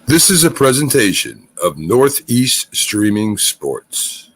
This is a presentation of Northeast Streaming Sports.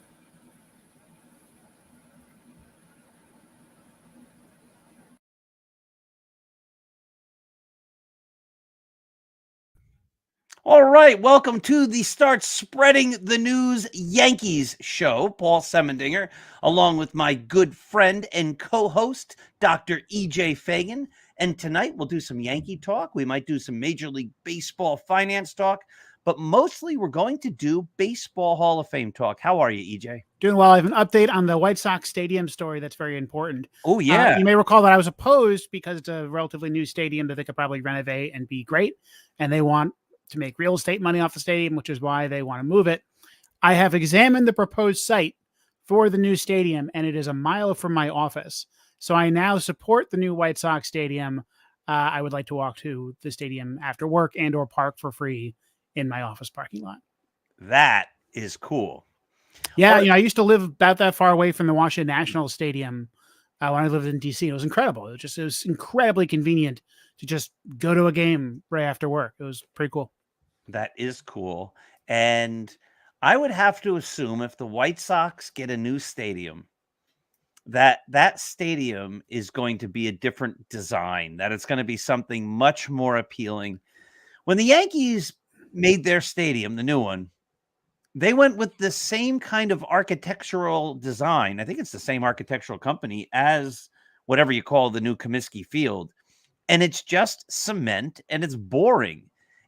All right, welcome to the Start Spreading the News Yankees show. Paul Semendinger, along with my good friend and co-host, Dr. E.J. Fagan. And tonight we'll do some Yankee talk. We might do some Major League Baseball finance talk, but mostly we're going to do Baseball Hall of Fame talk. How are you, E.J.? Doing well. I have an update on the White Sox stadium story that's very important. Oh, yeah. You may recall that I was opposed because it's a relatively new stadium that they could probably renovate and be great. And they want to make real estate money off the stadium, which is why they want to move it. I have examined the proposed site for the new stadium, and it is a mile from my office. So I now support the new White Sox stadium. I would like to walk to the stadium after work and or park for free in my office parking lot. That is cool. Yeah, I used to live about that far away from the Washington Nationals Stadium when I lived in DC. It was incredible. It was incredibly convenient to just go to a game right after work. It was pretty cool. That is cool. And I would have to assume if the White Sox get a new stadium, that stadium is going to be a different design, that it's going to be something much more appealing. When the Yankees made their stadium, the new one, they went with the same kind of architectural design. I think it's the same architectural company as whatever you call the new Comiskey Field. And it's just cement and it's boring.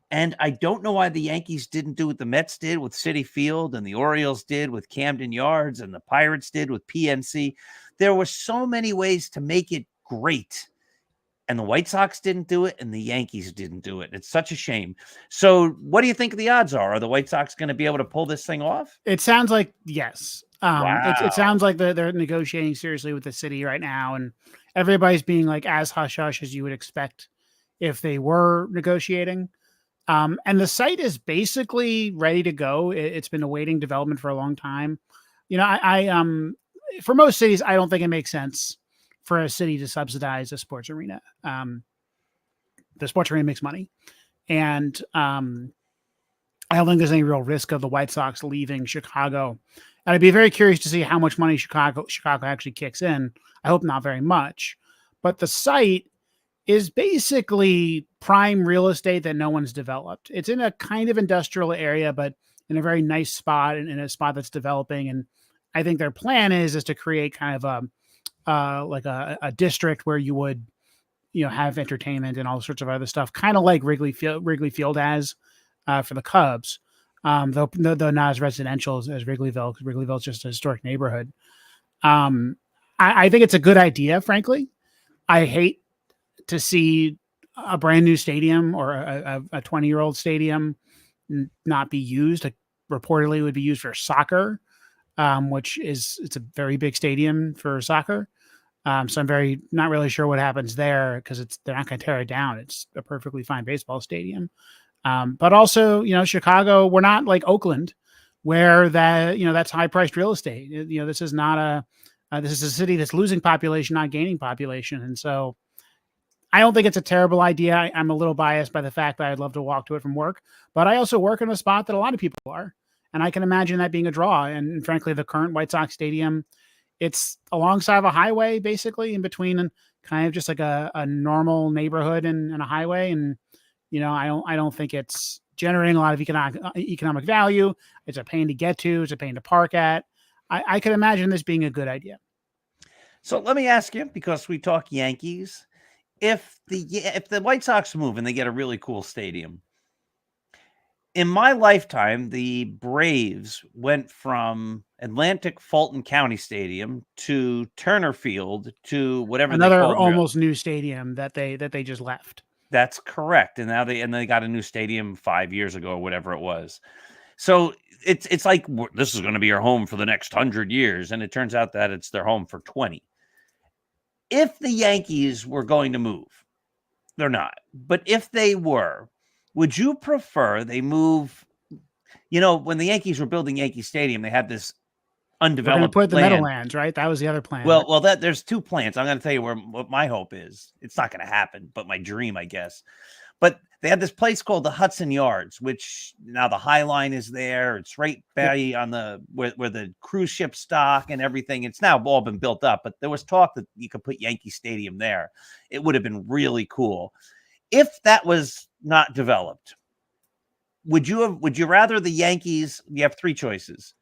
And I don't know why the Yankees didn't do what the Mets did with Citi Field and the Orioles did with Camden Yards and the Pirates did with PNC. There were so many ways to make it great. And the White Sox didn't do it and the Yankees didn't do it. It's such a shame. So what do you think the odds are? Are the White Sox going to be able to pull this thing off? It sounds like yes. Wow. It sounds like they're negotiating seriously with the city right now. And everybody's being like as hush-hush as you would expect if they were negotiating. And the site is basically ready to go. It's been awaiting development for a long time. You know, I for most cities, I don't think it makes sense for a city to subsidize a sports arena. The sports arena makes money. And I don't think there's any real risk of the White Sox leaving Chicago. And I'd be very curious to see how much money Chicago actually kicks in. I hope not very much. But the site is basically prime real estate that no one's developed. It's in a kind of industrial area, but in a very nice spot and in a spot that's developing. And I think their plan is to create kind of a district where you would, have entertainment and all sorts of other stuff, kind of like Wrigley Field has for the Cubs, though not as residential as Wrigleyville, because Wrigleyville is just a historic neighborhood. I think it's a good idea, frankly. I hate to see a brand new stadium or a 20-year-old stadium not be used. It reportedly would be used for soccer, it's a very big stadium for soccer. So I'm not really sure what happens there because they're not going to tear it down. It's a perfectly fine baseball stadium. But also, Chicago, we're not like Oakland where that's high priced real estate. This is not this is a city that's losing population, not gaining population. And so I don't think it's a terrible idea. I'm a little biased by the fact that I'd love to walk to it from work, but I also work in a spot that a lot of people are. And I can imagine that being a draw. And frankly, the current White Sox stadium, it's alongside of a highway, basically in between and kind of just like a normal neighborhood and a highway. And, I don't think it's generating a lot of economic value. It's a pain to get to. It's a pain to park at. I could imagine this being a good idea. So let me ask you, because we talk Yankees, if the White Sox move and they get a really cool stadium, in my lifetime, the Braves went from Atlantic Fulton County Stadium to Turner Field to whatever another almost new stadium that they just left. That's correct. And now they got a new stadium 5 years ago or whatever it was. So it's like this is going to be our home for the next 100 years, and it turns out that it's their home for 20. If the Yankees were going to move, they're not. But if they were, would you prefer they move? When the Yankees were building Yankee Stadium, they had this undeveloped put the land. Meadowlands, right? That was the other plan. Well, there's two plans. I'm going to tell you what my hope is. It's not going to happen, but my dream, I guess. But They had this place called the Hudson Yards, which now the High Line is there. It's right by on the where the cruise ships dock and everything. It's now all been built up, but there was talk that you could put Yankee Stadium there. It would have been really cool. If that was not developed, would you rather the Yankees? You have three choices.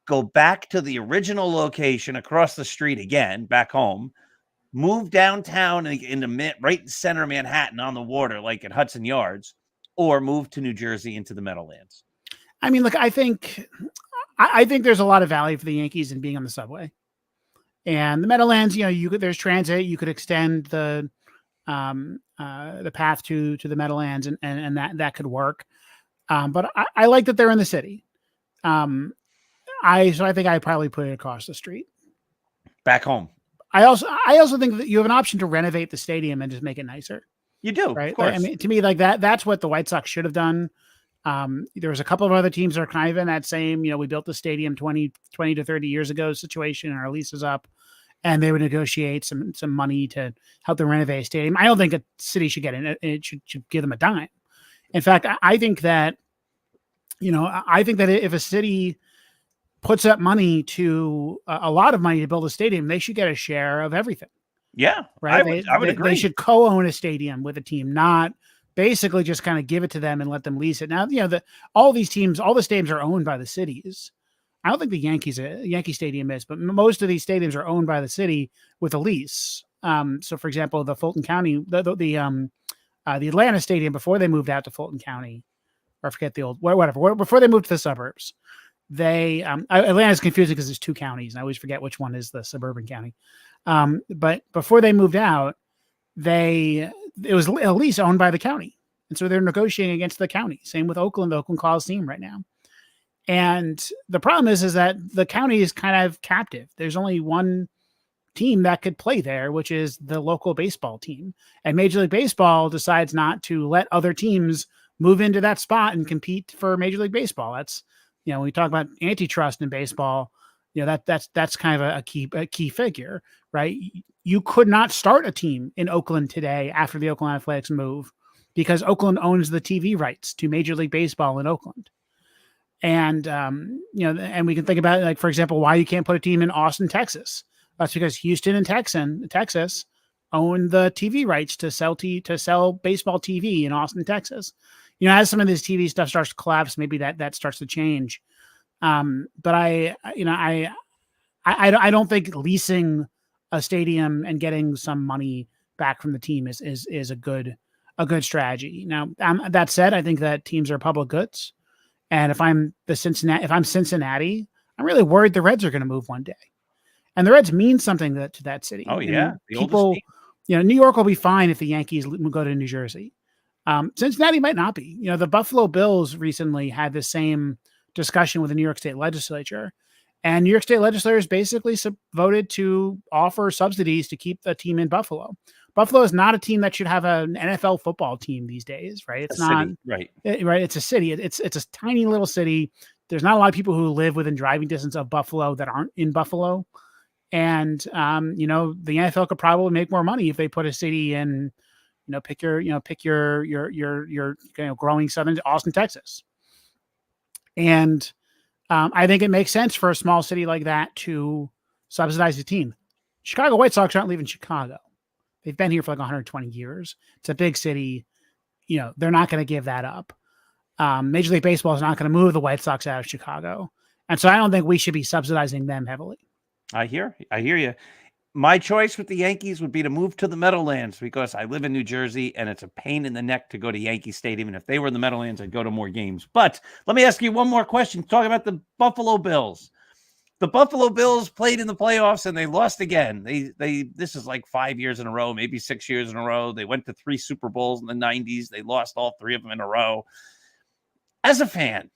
Go back to the original location across the street again, back home, move downtown into right in center of Manhattan on the water, like at Hudson Yards, or move to New Jersey into the Meadowlands. I mean, look, I think there's a lot of value for the Yankees in being on the subway, and the Meadowlands. There's transit. You could extend the path to the Meadowlands, and that could work. But I like that they're in the city. I think I'd probably put it across the street. Back home. I also think that you have an option to renovate the stadium and just make it nicer. You do, right? Of course. I mean, to me, like that's what the White Sox should have done. There was a couple of other teams that are kind of in that same, we built the stadium 20 to 30 years ago situation, and our lease is up, and they would negotiate some money to help them renovate a stadium. I don't think a city should get in it. It should give them a dime. In fact, I think that, if a city puts up money to a lot of money to build a stadium, they should get a share of everything. Yeah, right. I would agree. They should co-own a stadium with a team, not basically just kind of give it to them and let them lease it. Now, all the stadiums are owned by the cities. I don't think the Yankee Stadium is, but most of these stadiums are owned by the city with a lease. So, for example, the Fulton County, the Atlanta Stadium, before they moved out to Fulton County, or I forget the old whatever, before they moved to the suburbs. Atlanta's confusing because there's two counties, and I always forget which one is the suburban county. But before they moved out, it was a lease owned by the county. And so they're negotiating against the county. Same with Oakland Coliseum right now. And the problem is that the county is kind of captive. There's only one team that could play there, which is the local baseball team. And Major League Baseball decides not to let other teams move into that spot and compete for Major League Baseball. That's, when we talk about antitrust in baseball, that's kind of a key figure, right? You could not start a team in Oakland today after the Oakland Athletics move because Oakland owns the TV rights to Major League Baseball in Oakland. And, and we can think about, like, for example, why you can't put a team in Austin, Texas. That's because Houston and Texas own the TV rights to sell baseball TV in Austin, Texas. As some of this TV stuff starts to collapse, maybe that starts to change. But I don't think leasing a stadium and getting some money back from the team is a good strategy. Now, that said, I think that teams are public goods, and if I'm Cincinnati, I'm really worried the Reds are going to move one day, and the Reds mean something to that city. Oh yeah, people, New York will be fine if the Yankees go to New Jersey. Cincinnati might not be. The Buffalo Bills recently had the same discussion with the New York State Legislature, and New York State legislators basically voted to offer subsidies to keep the team in Buffalo. Buffalo is not a team that should have an NFL football team these days, right? It's not right. Right. It's a city. It's a tiny little city. There's not a lot of people who live within driving distance of Buffalo that aren't in Buffalo. And, the NFL could probably make more money if they put a city in, pick your growing southern Austin, Texas. And I think it makes sense for a small city like that to subsidize the team. Chicago White Sox aren't leaving Chicago. They've been here for like 120 years. It's a big city. They're not going to give that up. Major League Baseball is not going to move the White Sox out of Chicago. And so I don't think we should be subsidizing them heavily. I hear you. My choice with the Yankees would be to move to the Meadowlands because I live in New Jersey and it's a pain in the neck to go to Yankee Stadium. And if they were in the Meadowlands, I'd go to more games. But let me ask you one more question. Talking about the Buffalo Bills. The Buffalo Bills played in the playoffs and they lost again. This is like 5 years in a row, maybe 6 years in a row. They went to 3 Super Bowls in the 90s. They lost all 3 of them in a row. As a fan,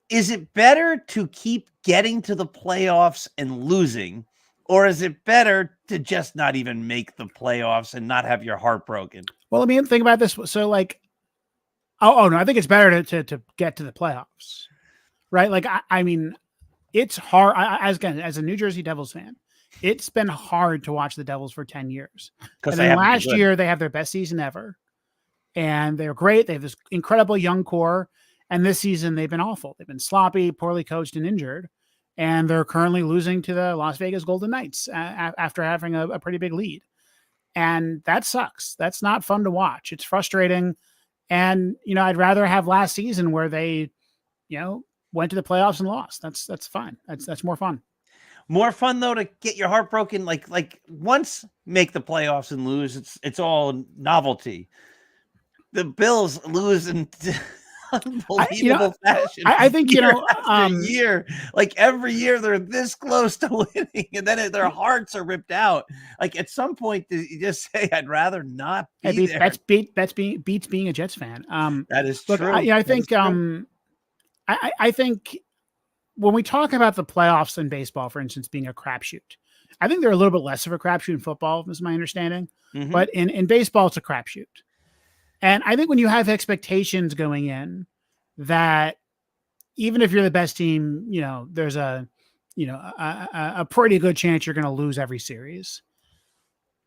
is it better to keep getting to the playoffs and losing, or is it better to just not even make the playoffs and not have your heart broken? Well, think about this. So, like, no, I think it's better to get to the playoffs, right? Like, I mean, it's hard. As a New Jersey Devils fan, it's been hard to watch the Devils for 10 years. Because last year they have their best season ever. and they're great. They have this incredible young core. And this season, they've been awful. They've been sloppy, poorly coached, and injured. And they're currently losing to the Las Vegas Golden Knights after having a pretty big lead. And that sucks. That's not fun to watch. It's frustrating. And, I'd rather have last season where they, went to the playoffs and lost. That's fine. That's more fun. More fun though to get your heart broken. Like once make the playoffs and lose, it's all novelty. The Bills lose in unbelievable fashion. I think year like every year they're this close to winning, and then their hearts are ripped out. Like at some point, you just say, "I'd rather not be there." Beats being a Jets fan. That is look, true. I think I think when we talk about the playoffs in baseball, for instance, being a crapshoot, I think they're a little bit less of a crapshoot in football, is my understanding. Mhm. But in baseball, it's a crapshoot. And I think when you have expectations going in that even if you're the best team, there's a pretty good chance you're going to lose every series.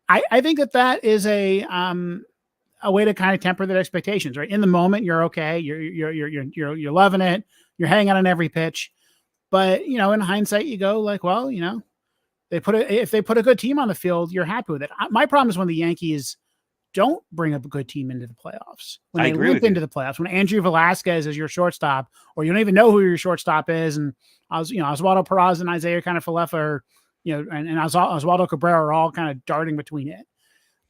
I think that is a way to kind of temper their expectations, right? In the moment, you're okay. You're loving it. You're hanging on every pitch. But, in hindsight, you go like, well, if they put a good team on the field, you're happy with it. My problem is when the Yankees don't bring up a good team into the playoffs. When they limp into the playoffs, when Andrew Velasquez is your shortstop, or you don't even know who your shortstop is, and Oswaldo Peraza and Isaiah Kiner-Falefa, and Oswaldo Cabrera are all kind of darting between it.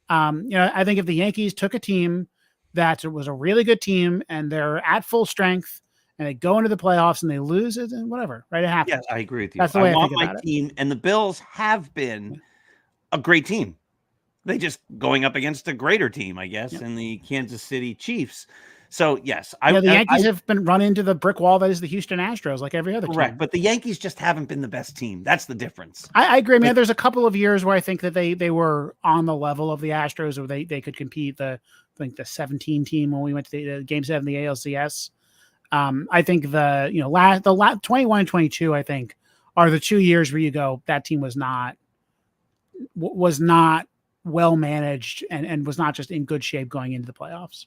I think if the Yankees took a team that was a really good team and they're at full strength and they go into the playoffs and they lose it, and whatever, right? It happens. Yes, I agree with you. That's the way I want think about my team, and the Bills have been a great team. They just going up against a greater team, I guess, in the Kansas City Chiefs. So yes, the Yankees have been run into the brick wall that is the Houston Astros, like every other correct. team. But the Yankees just haven't been the best team. That's the difference. I agree. I mean, there's a couple of years where I think that they were on the level of the Astros, or they could compete. I think the 17 team when we went to the Game 7 of the ALCS. I think the 21 and 22, I think, are the 2 years where you go, that team was not well managed and was not just in good shape going into the playoffs.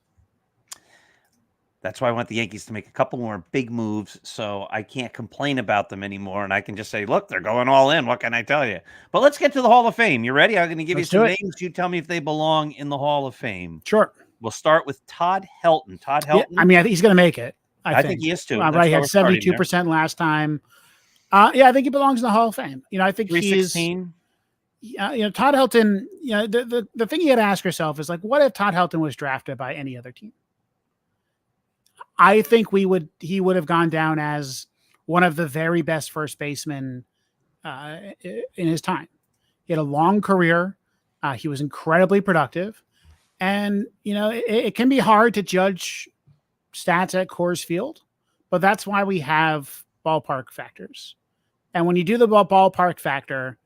That's why I want the Yankees to make a couple more big moves, so I can't complain about them anymore, and I can just say, look, they're going all in. What can I tell you? But let's get to the Hall of Fame. You ready? I'm going to give you some names. You tell me if they belong in the Hall of Fame. Sure. We'll start with Todd Helton. Todd Helton. Yeah, I mean, I think he's going to make it. I think he is too. Right, he had 72% last time. I think he belongs in the Hall of Fame. I think he's 316. Todd Helton, the thing you got to ask yourself is like, what if Todd Helton was drafted by any other team? I think he would have gone down as one of the very best first basemen in his time. He had a long career. He was incredibly productive, and it can be hard to judge stats at Coors Field, but that's why we have ballpark factors. And when you do the ballpark factor,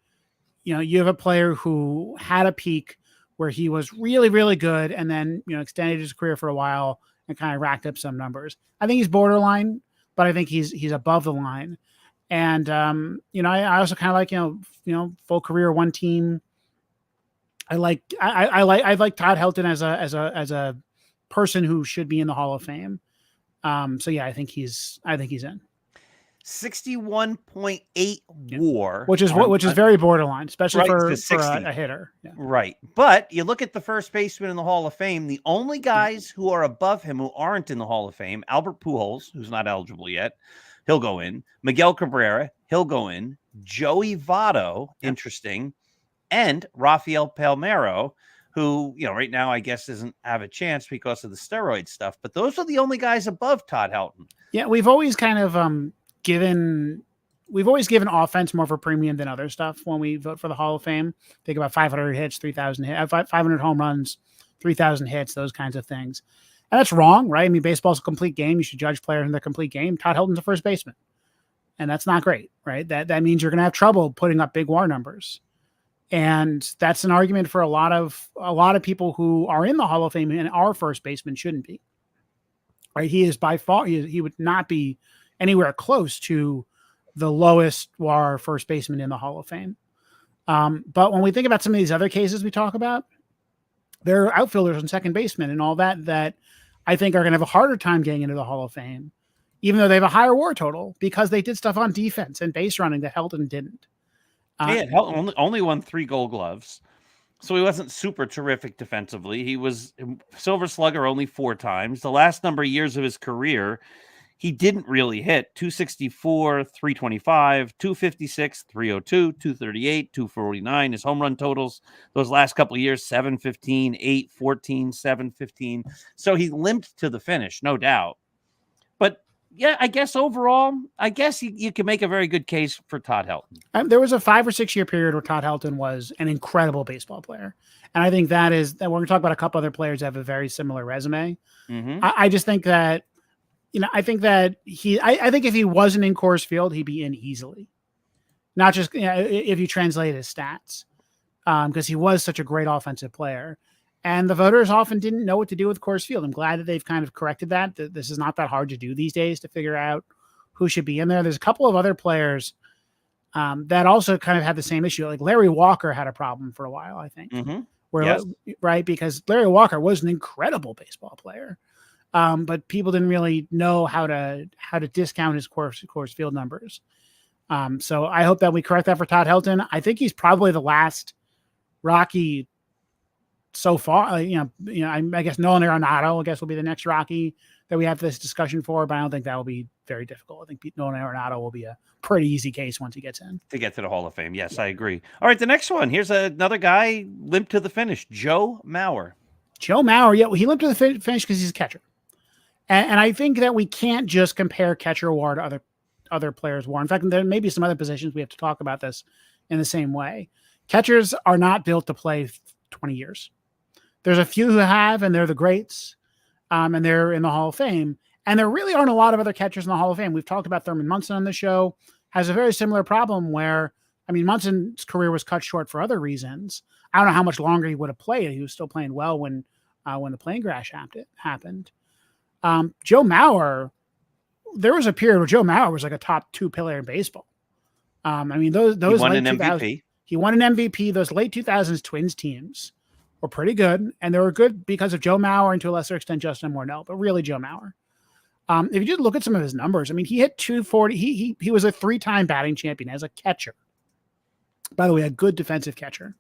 you have a player who had a peak where he was really, really good, and then extended his career for a while and kind of racked up some numbers. I think he's borderline, but I think he's above the line. And I also kind of like full career one team. I like Todd Helton as a person who should be in the Hall of Fame. So yeah, I think he's in. 61.8 WAR, which is very borderline, especially for a hitter. Yeah. Right. But you look at the first baseman in the Hall of Fame, the only guys who are above him who aren't in the Hall of Fame, Albert Pujols, who's not eligible yet, he'll go in. Miguel Cabrera, he'll go in. Joey Votto, interesting, and Rafael Palmeiro, who, right now I guess doesn't have a chance because of the steroid stuff. But those are the only guys above Todd Helton. Yeah, we've always kind of given offense more of a premium than other stuff when we vote for the Hall of Fame. Think about 500 hits, 3,000 hits, 500 home runs, 3,000 hits, those kinds of things. And that's wrong, right? I mean, baseball's a complete game. You should judge players in the complete game. Todd Helton's a first baseman, and that's not great, right? That means you're going to have trouble putting up big WAR numbers. And that's an argument for a lot of people who are in the Hall of Fame and our first baseman shouldn't be. Right? He is by far, he would not be anywhere close to the lowest WAR first baseman in the Hall of Fame. But when we think about some of these other cases we talk about, There are outfielders and second basemen and all that I think are going to have a harder time getting into the Hall of Fame, even though they have a higher WAR total because they did stuff on defense and base running that Helton didn't. Only won 3 Gold Gloves, so he wasn't super terrific defensively. He was Silver Slugger only 4 times. The last number of years of his career, he didn't really hit 264, 325, 256, 302, 238, 249. His home run totals those last couple of years, 715, 814, 715. So he limped to the finish, no doubt. But yeah, I guess overall, you can make a very good case for Todd Helton. There was a 5 or 6 year period where Todd Helton was an incredible baseball player. And I think that we're going to talk about a couple other players that have a very similar resume. Mm-hmm. I just think that, I think that I think if he wasn't in Coors Field, he'd be in easily. Not just if you translate his stats, because he was such a great offensive player. And the voters often didn't know what to do with Coors Field. I'm glad that they've kind of corrected that. This is not that hard to do these days to figure out who should be in there. There's a couple of other players that also kind of had the same issue. Like Larry Walker had a problem for a while, I think. Mm-hmm. Right? Because Larry Walker was an incredible baseball player. But people didn't really know how to discount his Coors Field numbers. So I hope that we correct that for Todd Helton. I think he's probably the last Rocky so far. I guess Nolan Arenado, will be the next Rocky that we have this discussion for, but I don't think that will be very difficult. I think Nolan Arenado will be a pretty easy case once he gets in. To get to the Hall of Fame. Yes, I agree. All right, the next one. Here's another guy limped to the finish, Joe Mauer. Joe Mauer, he limped to the finish because he's a catcher. And I think that we can't just compare catcher WAR to other players' WAR. In fact, there may be some other positions we have to talk about this in the same way. Catchers are not built to play 20 years. There's a few who have, and they're the greats, and they're in the Hall of Fame. And there really aren't a lot of other catchers in the Hall of Fame. We've talked about Thurman Munson on the show, has a very similar problem where, Munson's career was cut short for other reasons. I don't know how much longer he would have played. He was still playing well when the plane crash happened. Joe Mauer, there was a period where Joe Mauer was like a top 2 player in baseball. Those he won an MVP. He won an MVP. Those late 2000s Twins teams were pretty good, and they were good because of Joe Mauer and to a lesser extent Justin Morneau, but really Joe Mauer. If you just look at some of his numbers, he hit 240. He was a 3-time batting champion as a catcher. By the way, a good defensive catcher.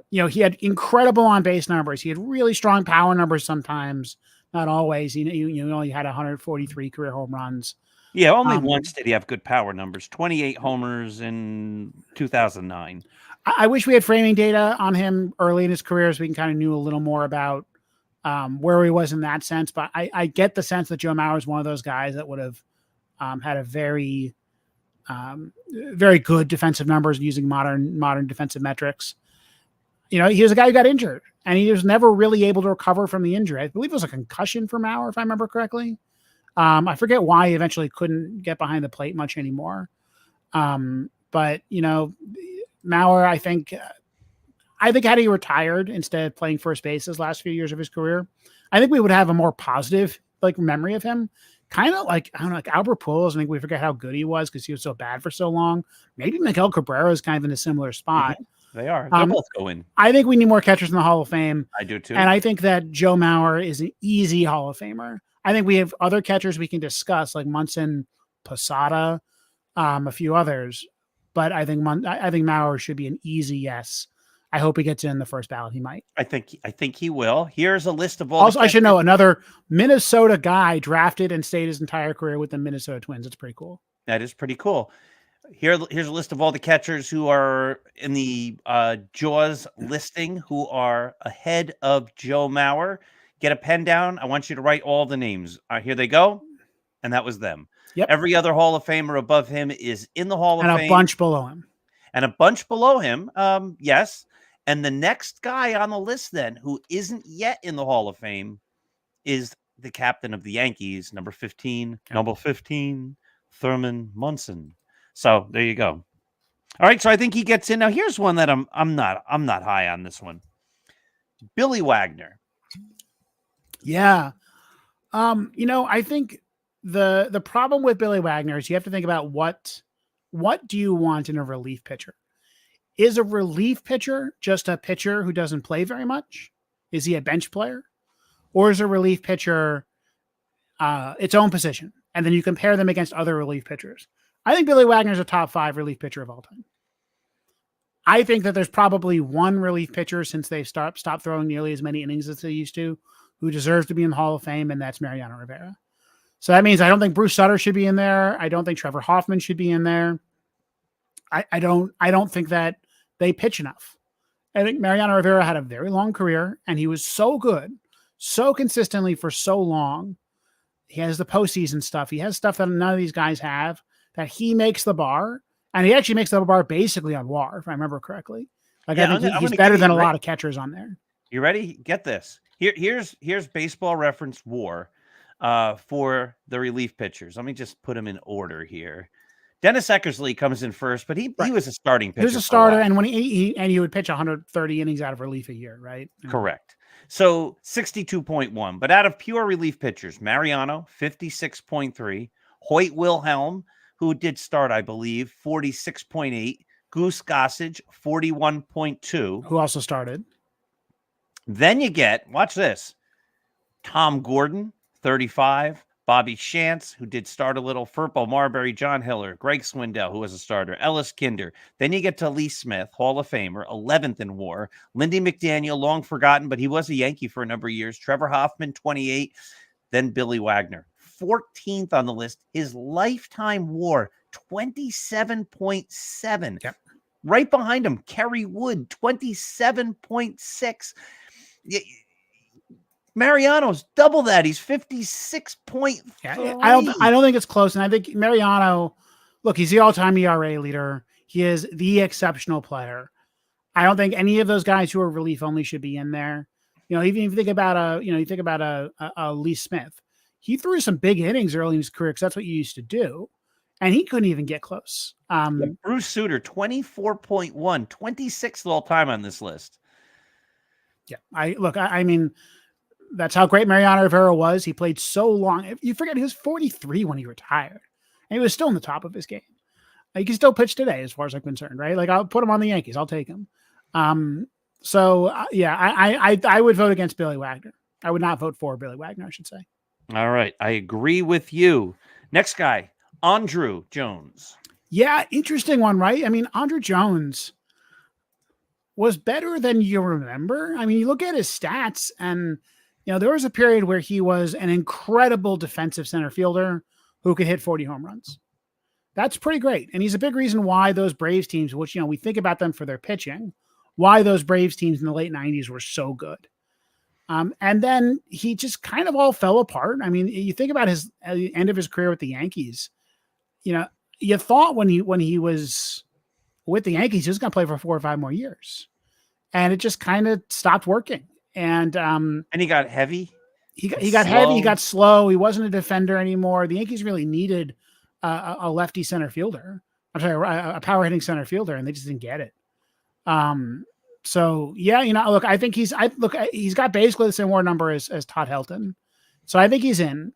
He had incredible on base numbers. He had really strong power numbers sometimes. Not always. He only had 143 career home runs. Yeah, only once did he have good power numbers. 28 homers in 2009. I wish we had framing data on him early in his career so we can kind of knew a little more about where he was in that sense. But I get the sense that Joe Mauer is one of those guys that would have had a very, very good defensive numbers using modern defensive metrics. He was a guy who got injured, and he was never really able to recover from the injury. I believe it was a concussion for Mauer, if I remember correctly. I forget why he eventually couldn't get behind the plate much anymore. But Mauer, I think had he retired instead of playing first base his last few years of his career, I think we would have a more positive memory of him. Kind of like Albert Pujols. I think we forget how good he was because he was so bad for so long. Maybe Miguel Cabrera is kind of in a similar spot. Mm-hmm. They are. They're both going. I think we need more catchers in the Hall of Fame. I do too. And I think that Joe Mauer is an easy Hall of Famer. I think we have other catchers we can discuss, like Munson, Posada, a few others. But I think Mauer should be an easy yes. I hope he gets in the first ballot. He might. I think he will. Here's a list of all. Also, I should know another Minnesota guy drafted and stayed his entire career with the Minnesota Twins. It's pretty cool. That is pretty cool. Here's a list of all the catchers who are in the Jaws listing who are ahead of Joe Mauer. Get a pen down. I want you to write all the names. Here they go. And that was them. Yep. Every other Hall of Famer above him is in the Hall of Fame. And a bunch below him. And a bunch below him. Yes. And the next guy on the list then who isn't yet in the Hall of Fame is the captain of the Yankees, number 15, Thurman Munson. So there you go. All right, so I think he gets in. Now here's one that I'm not high on this one. Billy Wagner. Yeah. I think the problem with Billy Wagner is you have to think about what do you want in a relief pitcher? Is a relief pitcher just a pitcher who doesn't play very much? Is he a bench player? Or is a relief pitcher its own position? And then you compare them against other relief pitchers. I think Billy Wagner is a top 5 relief pitcher of all time. I think that there's probably one relief pitcher since they've stopped throwing nearly as many innings as they used to, who deserves to be in the Hall of Fame, and that's Mariano Rivera. So that means I don't think Bruce Sutter should be in there. I don't think Trevor Hoffman should be in there. I don't think that they pitch enough. I think Mariano Rivera had a very long career, and he was so good, so consistently for so long. He has the postseason stuff. He has stuff that none of these guys have, that he makes the bar. And he actually makes the bar basically on WAR, if I remember correctly. Like, Yeah, I think he's better than a lot of catchers on there. You ready? Get this. Here's Baseball Reference WAR for the relief pitchers. Let me just put them in order here. Dennis Eckersley comes in first, but he was a starting pitcher. He was a starter, and when he would pitch 130 innings out of relief a year, right? Correct. So 62.1. But out of pure relief pitchers, Mariano, 56.3. Hoyt Wilhelm, who did start, I believe, 46.8. Goose Gossage, 41.2. Who also started. Then you get, watch this, Tom Gordon, 35. Bobby Shantz, who did start a little. Furpo Marbury, John Hiller, Greg Swindell, who was a starter. Ellis Kinder. Then you get to Lee Smith, Hall of Famer, 11th in WAR. Lindy McDaniel, long forgotten, but he was a Yankee for a number of years. Trevor Hoffman, 28. Then Billy Wagner, 14th on the list. His lifetime WAR, 27.7. Yep. Right behind him, Kerry Wood, 27.6. Mariano's double that. He's 56.3. Yeah, I don't think it's close. And I think Mariano, look, he's the all-time ERA leader. He is the exceptional player. I don't think any of those guys who are relief only should be in there. You know, even if you think about a Lee Smith, he threw some big innings early in his career because that's what you used to do, and he couldn't even get close. Bruce Sutter, 24.1, 26th all time on this list. Yeah, I mean, that's how great Mariano Rivera was. He played so long. You forget he was 43 when he retired, and he was still in the top of his game. He can still pitch today, as far as I'm concerned, right? Like, I'll put him on the Yankees. I'll take him. I would vote against Billy Wagner. I would not vote for Billy Wagner, I should say. All right. I agree with you. Next guy, Andruw Jones. Yeah, interesting one, right? I mean, Andruw Jones was better than you remember. I mean, you look at his stats, and there was a period where he was an incredible defensive center fielder who could hit 40 home runs. That's pretty great. And he's a big reason why those Braves teams, which, we think about them for their pitching, why those Braves teams in the late 90s were so good. And then he just kind of all fell apart. I mean, you think about his end of his career with the Yankees, you thought when he was with the Yankees, he was going to play for 4 or 5 more years, and it just kind of stopped working. And he got heavy. He got heavy. He got slow. He wasn't a defender anymore. The Yankees really needed a lefty center fielder. I'm sorry, a power hitting center fielder, and they just didn't get it. So yeah, look, I think he's got basically the same WAR number as Todd Helton. So I think he's in.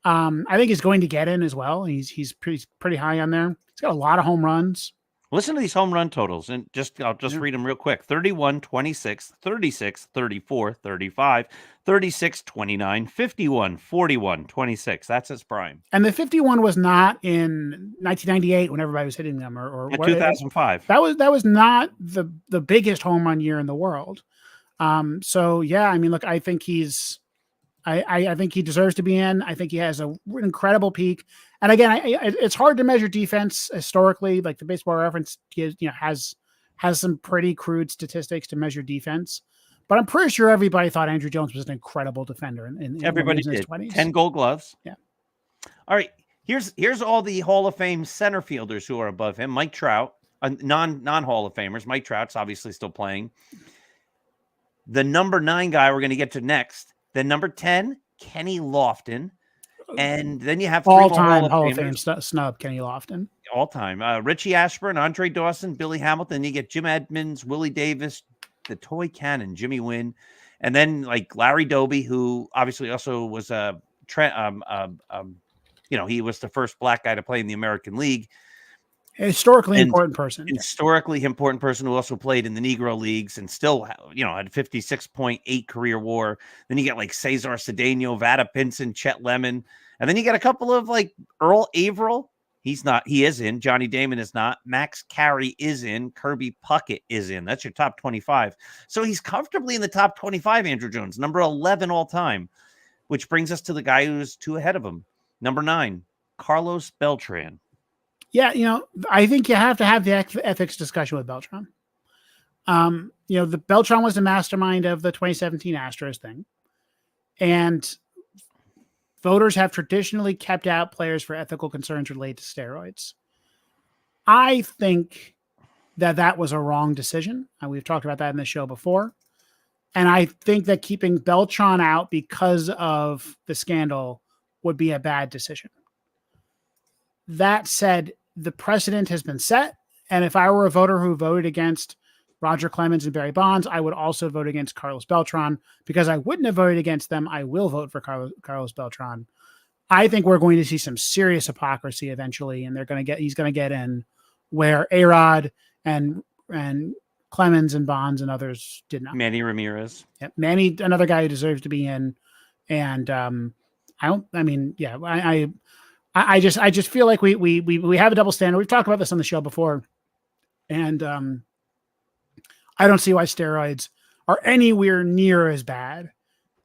I think he's going to get in as well. He's pretty high on there. He's got a lot of home runs. Listen to these home run totals, and I'll just read them real quick. 31, 26, 36, 34, 35, 36, 29, 51, 41, 26. That's his prime. And the 51 was not in 1998 when everybody was hitting them, or 2005. That was not the biggest home run year in the world. So yeah, I mean, look, I think I think he deserves to be in. I think he has an incredible peak. And again, it's hard to measure defense historically. Like, the Baseball Reference has some pretty crude statistics to measure defense. But I'm pretty sure everybody thought Andruw Jones was an incredible defender. Everybody did. His 20s. 10 Gold Gloves. Yeah. All right. Here's all the Hall of Fame center fielders who are above him. Mike Trout, non Hall of Famers. Mike Trout's obviously still playing. The number 9 guy we're going to get to next. Then number 10, Kenny Lofton. And then you have all-time Hall of Fame snub, Kenny Lofton. All-time. Richie Ashburn, Andre Dawson, Billy Hamilton. You get Jim Edmonds, Willie Davis, the Toy Cannon, Jimmy Wynn. And then, like, Larry Doby, who obviously also was he was the first black guy to play in the American League. Historically And important person. historically important person who also played in the Negro Leagues and still, had 56.8 career WAR. Then you get like Cesar Cedeno, Vada Pinson, Chet Lemon. And then you get a couple of like Earl Averill. He is in. Johnny Damon is not. Max Carey is in. Kirby Puckett is in. That's your top 25. So he's comfortably in the top 25, Andrew Jones, number 11 all time, which brings us to the guy who's 2 ahead of him. Number 9, Carlos Beltran. Yeah, I think you have to have the ethics discussion with Beltran. The Beltran was the mastermind of the 2017 Astros thing. And voters have traditionally kept out players for ethical concerns related to steroids. I think that was a wrong decision. And we've talked about that in the show before. And I think that keeping Beltran out because of the scandal would be a bad decision. That said, the precedent has been set. And if I were a voter who voted against Roger Clemens and Barry Bonds, I would also vote against Carlos Beltran. Because I wouldn't have voted against them, I will vote for Carlos Beltran. I think we're going to see some serious hypocrisy eventually, and he's going to get in where A-Rod and Clemens and Bonds and others did not. Manny Ramirez. Yeah, Manny, another guy who deserves to be in. And I just feel like we have a double standard. We've talked about this on the show before. And I don't see why steroids are anywhere near as bad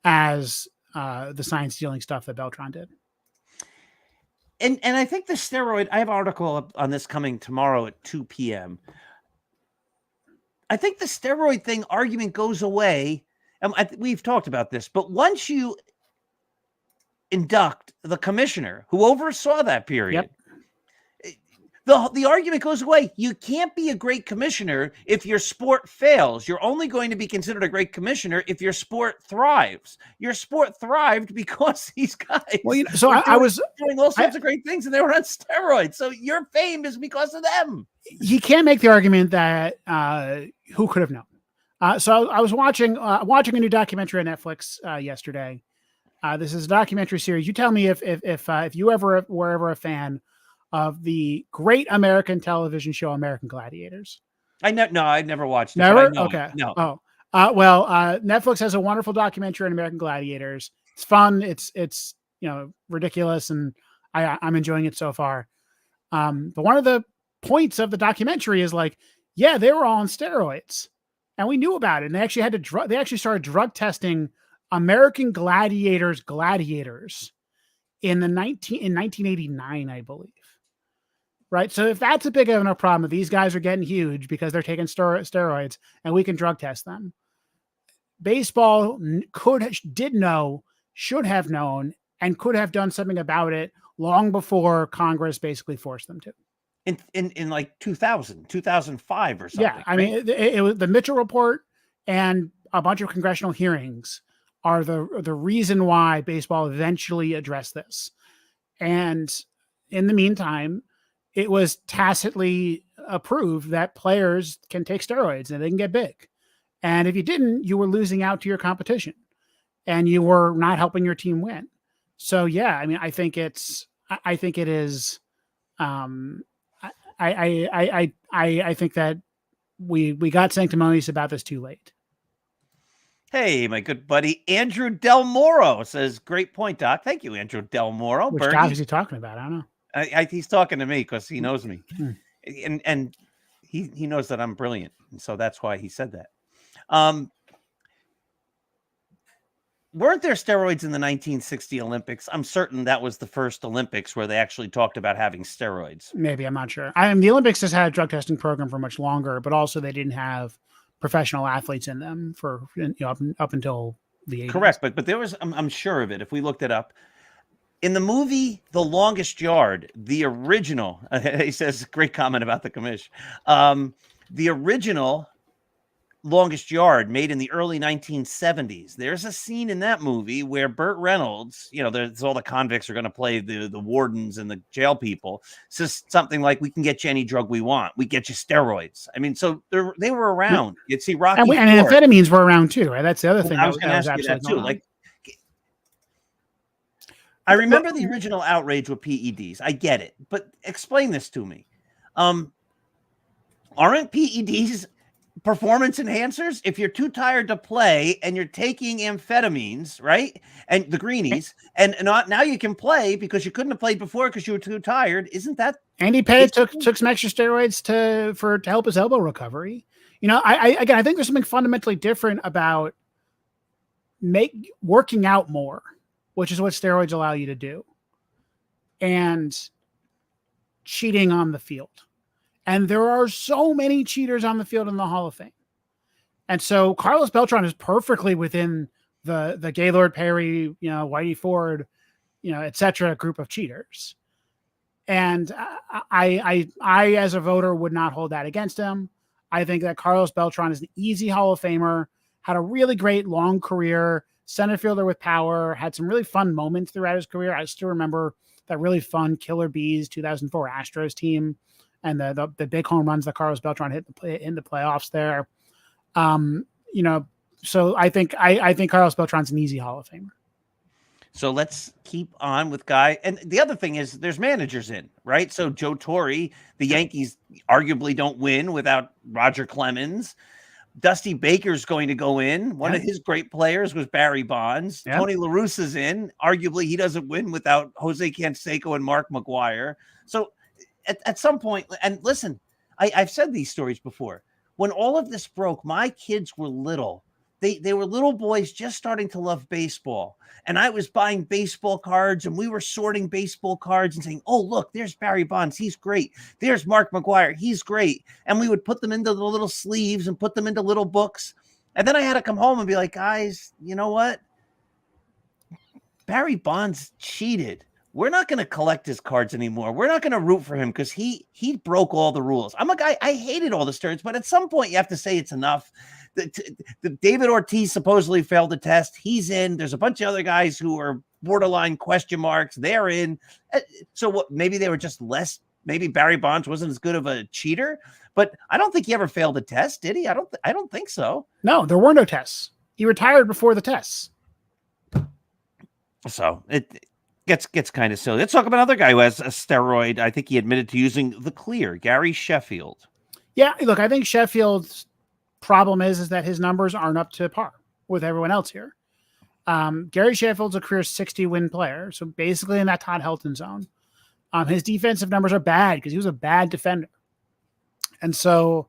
as the science dealing stuff that Beltran did. And I think the steroid, I have an article up on this coming tomorrow at 2 p.m. I think the steroid thing argument goes away. And we've talked about this, but once you induct the commissioner who oversaw that period, the argument goes away. You can't be a great commissioner if your sport fails. You're only going to be considered a great commissioner if your sport thrives. Your sport thrived because these guys I was doing all sorts of great things and they were on steroids. So your fame is because of them. You can't make the argument that who could have known. So I was watching a new documentary on Netflix yesterday. This is a documentary series. You tell me if you were ever a fan of the great American television show American Gladiators. I've never watched it. Never? Okay. No. Oh. Netflix has a wonderful documentary on American Gladiators. It's fun. It's ridiculous, and I'm enjoying it so far. But one of the points of the documentary is like, yeah, they were all on steroids, and we knew about it. And they actually they actually started drug testing American gladiators in 1989, I believe. Right. So if that's a big enough problem, if these guys are getting huge because they're taking steroids and we can drug test them, baseball did know, should have known, and could have done something about it long before Congress basically forced them to. In like 2005 or something. Yeah. I mean, it was the Mitchell report and a bunch of congressional hearings are the reason why baseball eventually addressed this. And in the meantime, it was tacitly approved that players can take steroids and they can get big. And if you didn't, you were losing out to your competition and you were not helping your team win. So, yeah, I mean, I think it is, I think that we got sanctimonious about this too late. Hey, my good buddy, Andrew Del Moro says, great point, Doc. Thank you, Andrew Del Moro. Which Doc is he talking about? I don't know. He's talking to me because he knows me. And he knows that I'm brilliant. And so that's why he said that. Weren't there steroids in the 1960 Olympics? I'm certain that was the first Olympics where they actually talked about having steroids. Maybe, I'm not sure. The Olympics has had a drug testing program for much longer, but also they didn't have professional athletes in them for up until the 80s. Correct, but there was, I'm sure of it. If we looked it up, in the movie The Longest Yard, the original, he says, great comment about the commish. The original Longest Yard, made in the early 1970s. There's a scene in that movie where Burt Reynolds, there's all the convicts are going to play the wardens and the jail people, says something like, "We can get you any drug we want. We get you steroids." I mean, so they were around. You'd see Rocky and amphetamines were around too, right? That's the other thing. I was going to ask you that too. Like, I remember the original outrage with PEDs. I get it, but explain this to me. Aren't PEDs performance enhancers? If you're too tired to play and you're taking amphetamines, right? And the greenies, and not now you can play because you couldn't have played before because you were too tired. Isn't that Andy Pettit took some extra steroids to help his elbow recovery. I think there's something fundamentally different about working out more, which is what steroids allow you to do, and cheating on the field. And there are so many cheaters on the field in the Hall of Fame. And so Carlos Beltran is perfectly within the Gaylord Perry, Whitey Ford, et cetera, group of cheaters. And I, as a voter, would not hold that against him. I think that Carlos Beltran is an easy Hall of Famer, had a really great long career, center fielder with power, had some really fun moments throughout his career. I still remember that really fun Killer Bees 2004 Astros team and the big home runs that Carlos Beltran hit in the playoffs there. So I think Carlos Beltran's an easy Hall of Famer. So let's keep on with Guy. And the other thing is there's managers in, right? So Joe Torre, the Yankees arguably don't win without Roger Clemens. Dusty Baker's going to go in. One of his great players was Barry Bonds. Yeah. Tony La Russa's in. Arguably, he doesn't win without Jose Canseco and Mark McGwire. So at some point, and listen, I've said these stories before. When all of this broke, my kids were little. They were little boys just starting to love baseball. And I was buying baseball cards, and we were sorting baseball cards and saying, oh, look, there's Barry Bonds. He's great. There's Mark McGwire. He's great. And we would put them into the little sleeves and put them into little books. And then I had to come home and be like, guys, you know what? Barry Bonds cheated. We're not going to collect his cards anymore. We're not going to root for him because he broke all the rules. I'm a guy, I hated all the steroids, but at some point you have to say it's enough. The David Ortiz supposedly failed the test. He's in. There's a bunch of other guys who are borderline question marks. They're in. So what? Maybe they were just less. Maybe Barry Bonds wasn't as good of a cheater, but I don't think he ever failed a test, did he? I don't think so. No, there were no tests. He retired before the tests. So it gets kind of silly. Let's talk about another guy who has a steroid. I think he admitted to using the clear, Gary Sheffield. Yeah, look, I think Sheffield's problem is that his numbers aren't up to par with everyone else here. Gary Sheffield's a career 60-win player, so basically in that Todd Helton zone. His defensive numbers are bad because he was a bad defender. And so,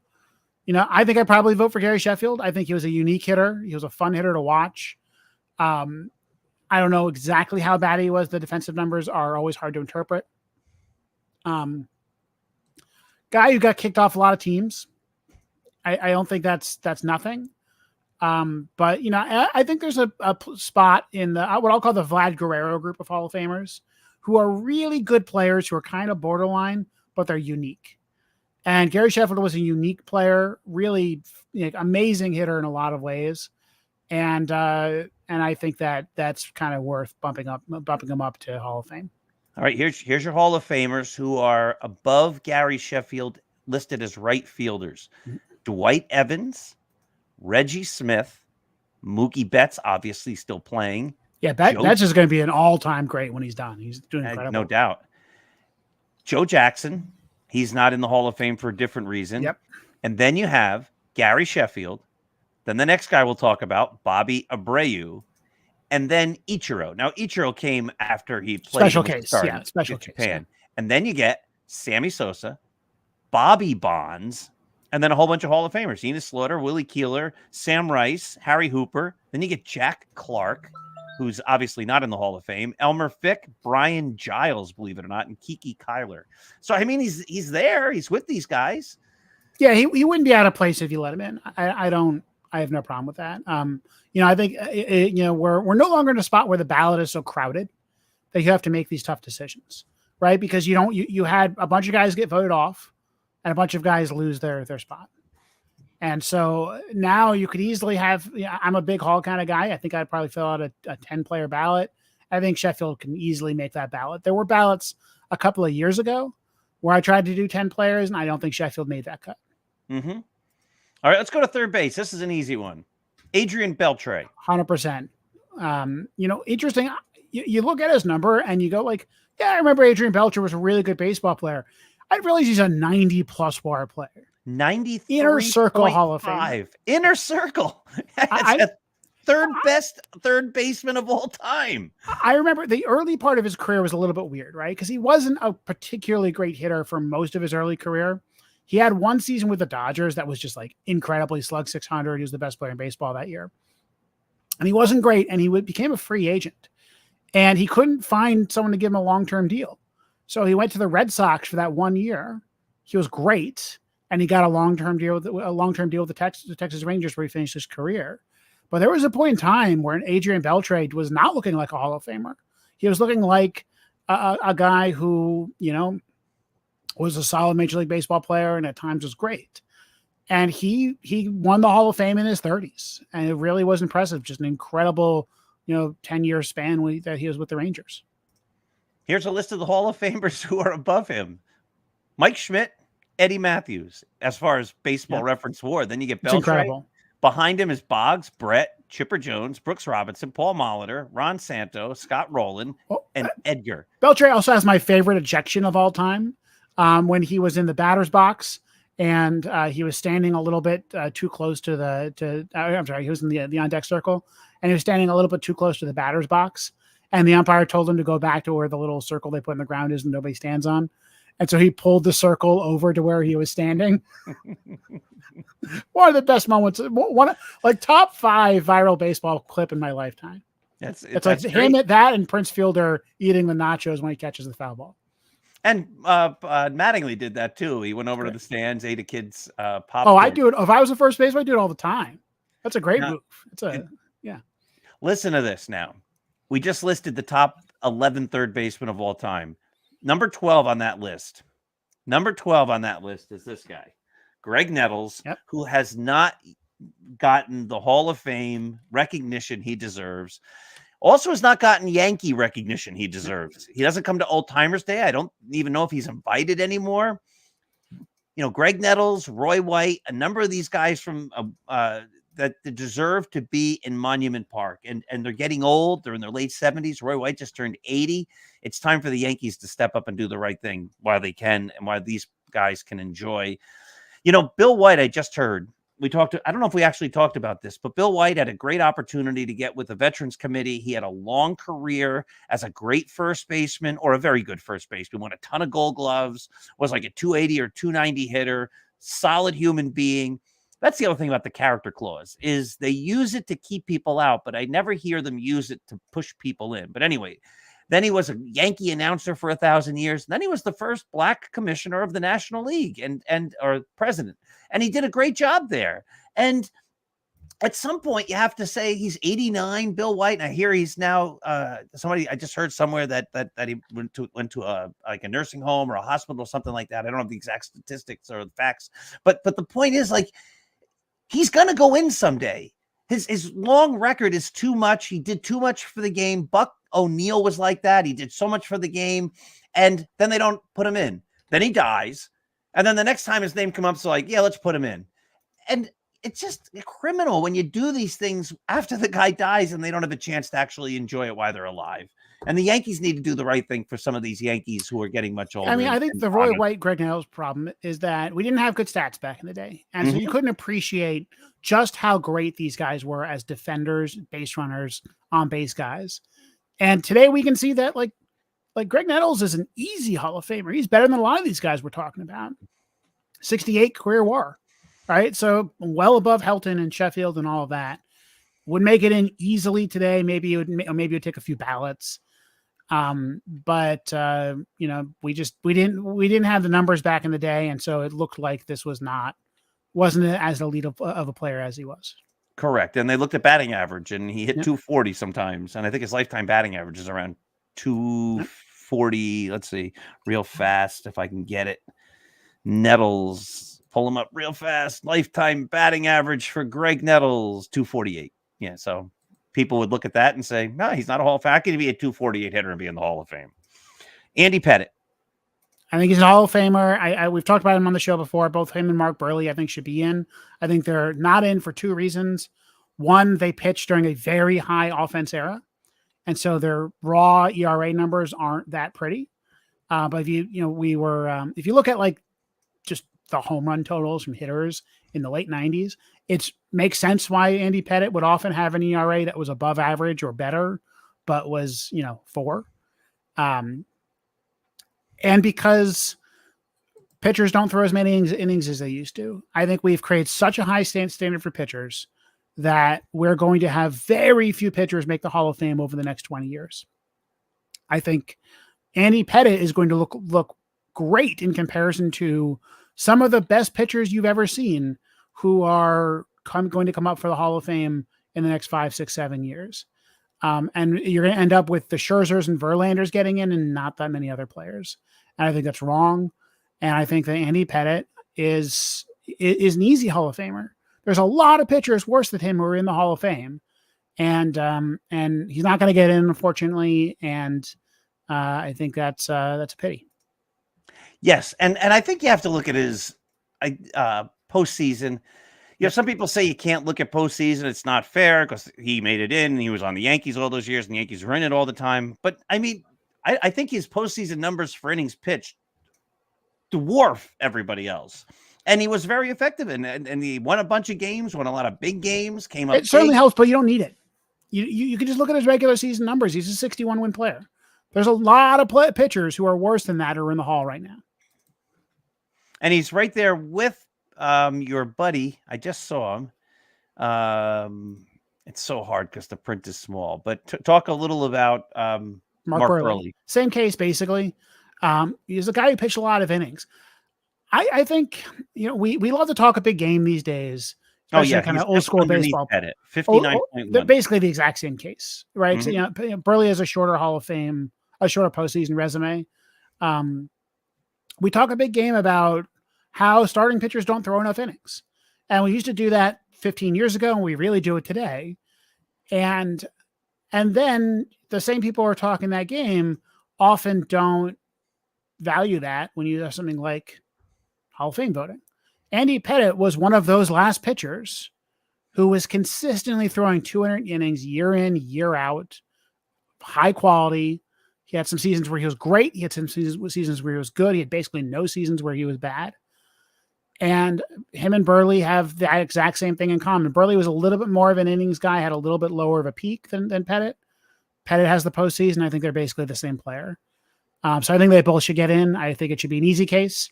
I think I'd probably vote for Gary Sheffield. I think he was a unique hitter. He was a fun hitter to watch. I don't know exactly how bad he was. The defensive numbers are always hard to interpret. Guy who got kicked off a lot of teams. I don't think that's nothing. But I think there's a spot in what I'll call the Vlad Guerrero group of Hall of Famers who are really good players who are kind of borderline, but they're unique. And Gary Sheffield was a unique player, really amazing hitter in a lot of ways. And I think that's kind of worth bumping him up to Hall of Fame. All right, here's your Hall of Famers who are above Gary Sheffield, listed as right fielders. Mm-hmm. Dwight Evans, Reggie Smith, Mookie Betts, obviously still playing. Yeah, Betts is going to be an all-time great when he's done. He's doing incredible. No doubt. Joe Jackson, he's not in the Hall of Fame for a different reason. Yep. And then you have Gary Sheffield. Then the next guy we'll talk about, Bobby Abreu. And then Ichiro. Now, Ichiro came after he played. Special case. Special case. Japan. Yeah. And then you get Sammy Sosa, Bobby Bonds, and then a whole bunch of Hall of Famers. Enos Slaughter, Willie Keeler, Sam Rice, Harry Hooper. Then you get Jack Clark, who's obviously not in the Hall of Fame. Elmer Fick, Brian Giles, believe it or not, and Kiki Kyler. So, I mean, he's there. He's with these guys. Yeah, he wouldn't be out of place if you let him in. I have no problem with that. I think we're no longer in a spot where the ballot is so crowded that you have to make these tough decisions, right? Because you had a bunch of guys get voted off and a bunch of guys lose their spot. And so now you could easily have, I'm a big Hall kind of guy. I think I'd probably fill out a 10-player ballot. I think Sheffield can easily make that ballot. There were ballots a couple of years ago where I tried to do 10 players, and I don't think Sheffield made that cut. Mm-hmm. All right, let's go to third base. This is an easy one. Adrian Beltre. 100%. Interesting. You look at his number and you go like, yeah, I remember Adrian Beltre was a really good baseball player. I realize he's a 90+ WAR player. 93 Inner Circle Hall of Famer. Inner Circle. That's third baseman of all time. I remember the early part of his career was a little bit weird, right? Because he wasn't a particularly great hitter for most of his early career. He had one season with the Dodgers that was just like incredibly slugged 600. He was the best player in baseball that year. And he wasn't great, and he became a free agent. And he couldn't find someone to give him a long-term deal. So he went to the Red Sox for that 1 year. He was great, and he got a long-term deal with the Texas Rangers where he finished his career. But there was a point in time where Adrian Beltre was not looking like a Hall of Famer. He was looking like a guy who, was a solid Major League Baseball player and at times was great. And he won the Hall of Fame in his 30s. And it really was impressive. Just an incredible, 10-year span that he was with the Rangers. Here's a list of the Hall of Famers who are above him. Mike Schmidt, Eddie Matthews, as far as baseball reference WAR. Then you get Beltre. Incredible. Behind him is Boggs, Brett, Chipper Jones, Brooks Robinson, Paul Molitor, Ron Santo, Scott Rowland, and Edgar. Beltre also has my favorite ejection of all time when he was in the batter's box and he was standing a little bit too close to he was in the on-deck circle, and he was standing a little bit too close to the batter's box, and the umpire told him to go back to where the little circle they put in the ground is and nobody stands on. And so he pulled the circle over to where he was standing. One of the best moments, top 5 viral baseball clip in my lifetime. It's like him at that and Prince Fielder eating the nachos when he catches the foul ball. And Mattingly did that too. He went over to the stands, ate a kid's popcorn. Oh, I do it. If I was a first baseman, I do it all the time. That's a great move. Listen to this now. We just listed the top 11 third basemen of all time. Number 12 on that list. Is this guy, Greg Nettles, who has not gotten the Hall of Fame recognition he deserves. Also has not gotten Yankee recognition he deserves. He doesn't come to Old Timers Day. I don't even know if he's invited anymore. Greg Nettles, Roy White, a number of these guys from that deserve to be in Monument Park. And they're getting old. They're in their late 70s. Roy White just turned 80. It's time for the Yankees to step up and do the right thing while they can and while these guys can enjoy. Bill White, I just heard. I don't know if we actually talked about this, but Bill White had a great opportunity to get with the Veterans Committee. He had a long career as a great first baseman, or a very good first baseman, won a ton of Gold Gloves, was like a 280 or 290 hitter, solid human being. That's the other thing about the character clause is they use it to keep people out, but I never hear them use it to push people in. But anyway, then he was a Yankee announcer for 1,000 years. Then he was the first black commissioner of the National League or president. And he did a great job there. And at some point you have to say he's 89, Bill White. And I hear he's now I just heard somewhere that he went to a nursing home or a hospital or something like that. I don't know the exact statistics or the facts, but the point is, like, he's going to go in someday. His long record is too much. He did too much for the game. Buck O'Neill was like that. He did so much for the game, and then they don't put him in. Then he dies, and then the next time his name comes up, it's like, yeah, let's put him in. And it's just criminal when you do these things after the guy dies and they don't have a chance to actually enjoy it while they're alive. And the Yankees need to do the right thing for some of these Yankees who are getting much older. I mean, I think the Roy White, Greg Nettles problem is that we didn't have good stats back in the day. And so you couldn't appreciate just how great these guys were as defenders, base runners, on-base guys. And today we can see that like Greg Nettles is an easy Hall of Famer. He's better than a lot of these guys we're talking about. 68 career WAR, right? So well above Helton and Sheffield and all of that. Would make it in easily today. Maybe it would take a few ballots. But we didn't have the numbers back in the day. And so it looked like this wasn't as elite of a player as he was. Correct. And they looked at batting average and he hit 240 sometimes. And I think his lifetime batting average is around 240. Let's see real fast. If I can get it, Nettles, pull him up real fast. Lifetime batting average for Greg Nettles, 248. Yeah. So people would look at that and say, no, he's not a Hall of Fame. How can he be a 248 hitter and be in the Hall of Fame? Andy Pettitte. I think he's a Hall of Famer. We've talked about him on the show before. Both him and Mark Burley, I think, should be in. I think they're not in for two reasons. One, they pitched during a very high offense era. And so their raw ERA numbers aren't that pretty. But if if you look at like just the home run totals from hitters in the late 90s, it makes sense why Andy Pettitte would often have an ERA that was above average or better, but was, 4. And because pitchers don't throw as many innings as they used to, I think we've created such a high standard for pitchers that we're going to have very few pitchers make the Hall of Fame over the next 20 years. I think Andy Pettitte is going to look great in comparison to some of the best pitchers you've ever seen who are going to come up for the Hall of Fame in the next 5, 6, 7 years. And you're going to end up with the Scherzers and Verlanders getting in and not that many other players. And I think that's wrong. And I think that Andy Pettitte is an easy Hall of Famer. There's a lot of pitchers worse than him who are in the Hall of Fame. And he's not going to get in, unfortunately. And I think that's a pity. Yes, and I think you have to look at his postseason. Some people say you can't look at postseason; it's not fair because he made it in. And he was on the Yankees all those years, and the Yankees were in it all the time. But I mean, I think his postseason numbers for innings pitched dwarf everybody else, and he was very effective. And he won a bunch of games, won a lot of big games. Came up. It certainly helps, but you don't need it. You can just look at his regular season numbers. He's a 61 win player. There's a lot of pitchers who are worse than that who are in the Hall right now. And he's right there with your buddy. I just saw him. It's so hard because the print is small. But talk a little about Mark Buehrle. Same case, basically. He's a guy who pitched a lot of innings. I think we love to talk a big game these days. Oh yeah, kind of old school baseball. 59.1. Basically the exact same case, right? Mm-hmm. So, Buehrle has a shorter Hall of Fame, a shorter postseason resume. We talk a big game about how starting pitchers don't throw enough innings. And we used to do that 15 years ago, and we really do it today. And then the same people who are talking that game often don't value that when you have something like Hall of Fame voting. Andy Pettitte was one of those last pitchers who was consistently throwing 200 innings year in, year out, high quality. He had some seasons where he was great. He had some seasons where he was good. He had basically no seasons where he was bad. And him and Buehrle have the exact same thing in common. Buehrle was a little bit more of an innings guy, had a little bit lower of a peak than Pettitte. Pettitte has the postseason. I think they're basically the same player. So I think they both should get in. I think it should be an easy case.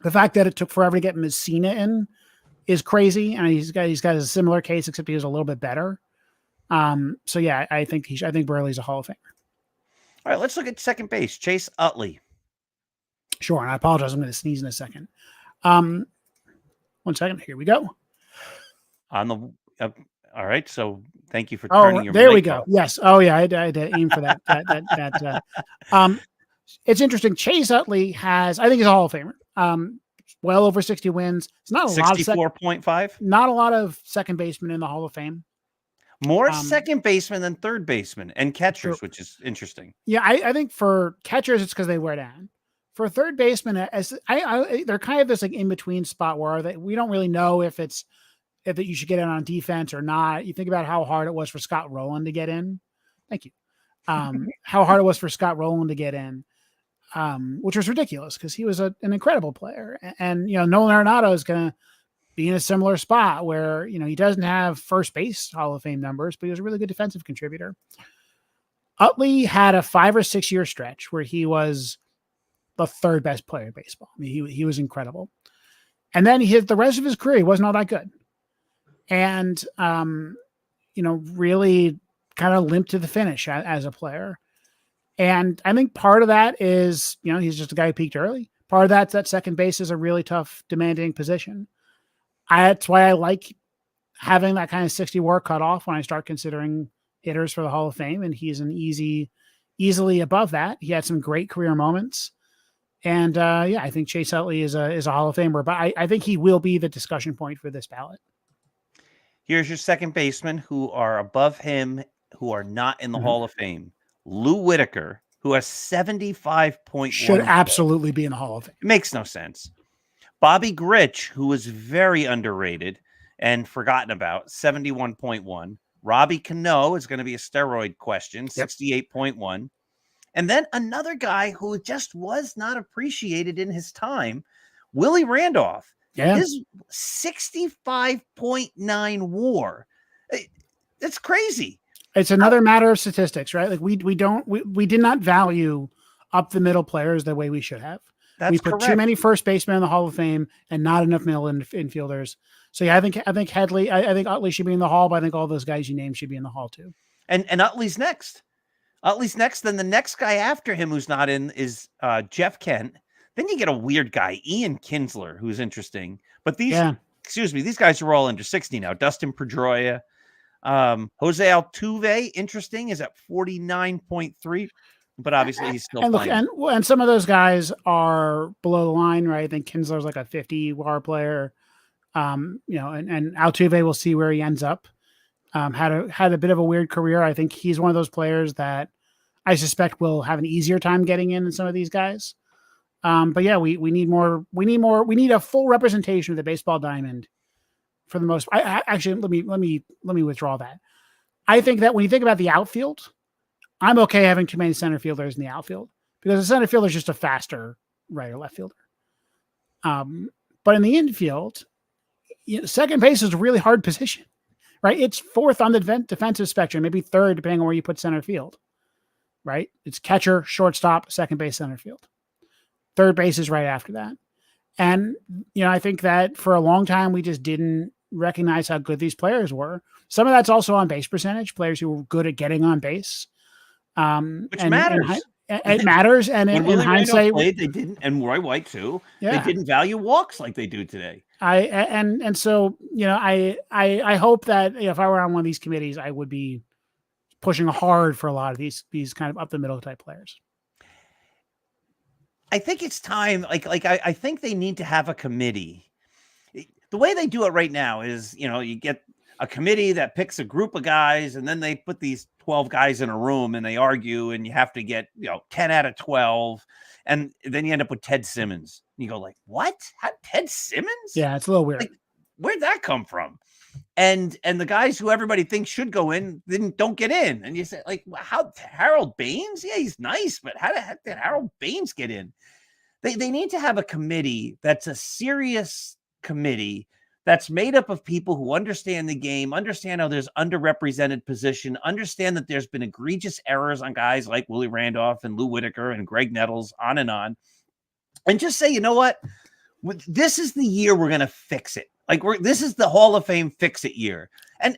The fact that it took forever to get Messina in is crazy. And he's got a similar case, except he was a little bit better. So yeah, I think Buehrle's a Hall of Famer. All right, let's look at second base. Chase Utley. Sure, and I apologize. I'm going to sneeze in a second. 1 second. Here we go. All right. So thank you for turning your. There we go. Yes. Oh yeah, I had to aim for that. It's interesting. Chase Utley I think he's a Hall of Famer. Well over 60 wins. It's not a lot. 64.5. Not a lot of second basemen in the Hall of Fame. More second baseman than third baseman and catchers, True. Which is interesting. Yeah, I think for catchers it's because they wear down. For third baseman, they're kind of this like in between spot where we don't really know if you should get in on defense or not. You think about how hard it was for Scott Rowland to get in. Thank you. How hard it was for Scott Rowland to get in, which was ridiculous because he was an incredible player. And Nolan Arenado is going to be in a similar spot where he doesn't have first base Hall of Fame numbers, but he was a really good defensive contributor. Utley had a 5 or 6 year stretch where he was the third best player in baseball. I mean, he was incredible. And then the rest of his career, he wasn't all that good. And, really kind of limped to the finish as a player. And I think part of that is, he's just a guy who peaked early. Part of that second base is a really tough, demanding position. That's why I like having that kind of 60 WAR cutoff when I start considering hitters for the Hall of Fame. And he's easily above that. He had some great career moments. And I think Chase Utley is a Hall of Famer, but I think he will be the discussion point for this ballot. Here's your second baseman who are above him, who are not in the Hall of Fame. Lou Whitaker, who has 75.1. Should absolutely be in the Hall of Fame. It makes no sense. Bobby Grich, who was very underrated and forgotten about, 71.1. Robbie Cano is going to be a steroid question, 68.1. And then another guy who just was not appreciated in his time, Willie Randolph. Yeah. His 65.9 WAR. It's crazy. It's another matter of statistics, right? Like we did not value up the middle players the way we should have. That's we put correct. too many first basemen in the Hall of Fame and not enough middle infielders. So yeah, I think Headley, I think Utley should be in the Hall, but I think all those guys you named should be in the Hall too. And Utley's next. Utley's next. Then the next guy after him who's not in is Jeff Kent. Then you get a weird guy, Ian Kinsler, who's interesting. But these guys are all under 60 now. Dustin Pedroia, Jose Altuve, interesting, is at 49.3. But obviously he's still playing. And some of those guys are below the line, right? I think Kinsler's like a 50 WAR player. And Altuve, we'll see where he ends up. Had a bit of a weird career. I think he's one of those players that I suspect will have an easier time getting in than some of these guys. But yeah, we need more. We need a full representation of the baseball diamond for the most. Actually, let me withdraw that. I think that when you think about the outfield, I'm okay having too many center fielders in the outfield because the center fielder is just a faster right or left fielder. But in the infield, second base is a really hard position, right? It's fourth on the defensive spectrum, maybe third, depending on where you put center field, right? It's catcher, shortstop, second base, center field. Third base is right after that. And, I think that for a long time, we just didn't recognize how good these players were. Some of that's also on base percentage, players who were good at getting on base. Which matters. It matters. And in hindsight, played, they didn't, and Roy White too. Yeah. They didn't value walks like they do today. So I hope that if I were on one of these committees, I would be pushing hard for a lot of these kind of up the middle type players. I think it's time. I think they need to have a committee. The way they do it right now is, you get a committee that picks a group of guys, and then they put these 12 guys in a room and they argue, and you have to get 10 out of 12, and then you end up with Ted Simmons. You go like, what? Ted Simmons? Yeah, it's a little weird. Like, where'd that come from? And the guys who everybody thinks should go in don't get in. And you say, like, how Harold Baines? Yeah, he's nice, but how the heck did Harold Baines get in? They need to have a committee that's a serious committee that's made up of people who understand the game, understand how there's underrepresented position, understand that there's been egregious errors on guys like Willie Randolph and Lou Whitaker and Greg Nettles, on, and just say, you know what? This is the year we're going to fix it. This is the Hall of Fame fix-it year. And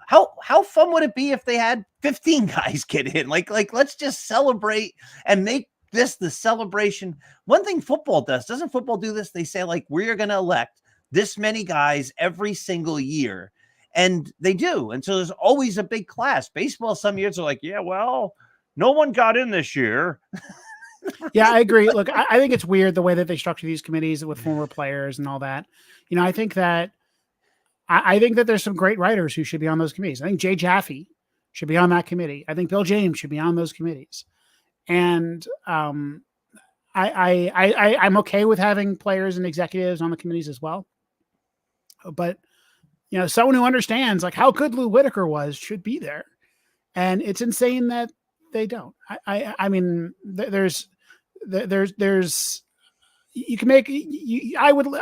how fun would it be if they had 15 guys get in? Like let's just celebrate and make this the celebration. One thing football does, doesn't football do this? They say, we're going to elect this many guys every single year. And they do. And so there's always a big class. Baseball, some years are like, yeah, well, no one got in this year. Yeah, I agree. Look, I think it's weird the way that they structure these committees with former players and all that. I think that there's some great writers who should be on those committees. I think Jay Jaffe should be on that committee. I think Bill James should be on those committees. And I'm okay with having players and executives on the committees as well. But someone who understands how good Lou Whitaker was should be there. And it's insane that they don't. I mean, there's you can make how